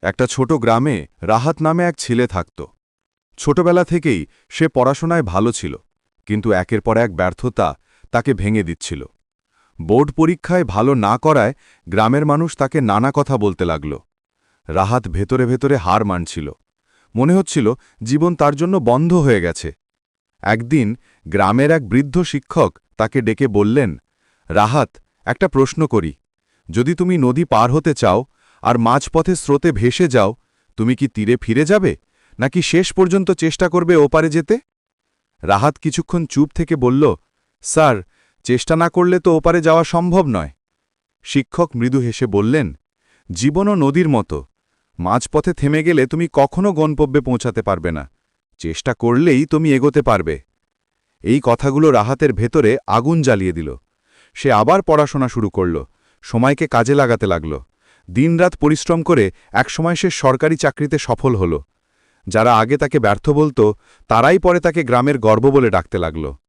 একটা ছোট গ্রামে রাহাত নামে এক ছেলে থাকত। ছোটবেলা থেকেই সে পড়াশোনায় ভালো ছিল, কিন্তু একের পর এক ব্যর্থতা তাকে ভেঙে দিচ্ছিল। বোর্ড পরীক্ষায় ভালো না করায় গ্রামের মানুষ তাকে নানা কথা বলতে লাগল। রাহাত ভেতরে ভেতরে হার মানছিল। মনে হচ্ছিল জীবন তার জন্য বন্ধ হয়ে গেছে। একদিন গ্রামের এক বৃদ্ধ শিক্ষক তাকে ডেকে বললেন, রাহাত, একটা প্রশ্ন করি, যদি তুমি নদী পার হতে চাও আর মাঝপথে স্রোতে ভেসে যাও, তুমি কি তীরে ফিরে যাবে, নাকি শেষ পর্যন্ত চেষ্টা করবে ওপারে যেতে? রাহাত কিছুক্ষণ চুপ থেকে বলল, স্যার, চেষ্টা না করলে তো ওপারে যাওয়া সম্ভব নয়। শিক্ষক মৃদু হেসে বললেন, জীবনও নদীর মতো, মাঝপথে থেমে গেলে তুমি কখনো গন্তব্যে পৌঁছাতে পারবে না, চেষ্টা করলেই তুমি এগোতে পারবে। এই কথাগুলো রাহাতের ভেতরে আগুন জ্বালিয়ে দিল। সে আবার পড়াশোনা শুরু করল, সময়কে কাজে লাগাতে লাগল। দিনরাত পরিশ্রম করে একসময় সে সরকারি চাকরিতে সফল হল। যারা আগে তাকে ব্যর্থ বলতো, তারাই পরে তাকে গ্রামের গর্ব বলে ডাকতে লাগল।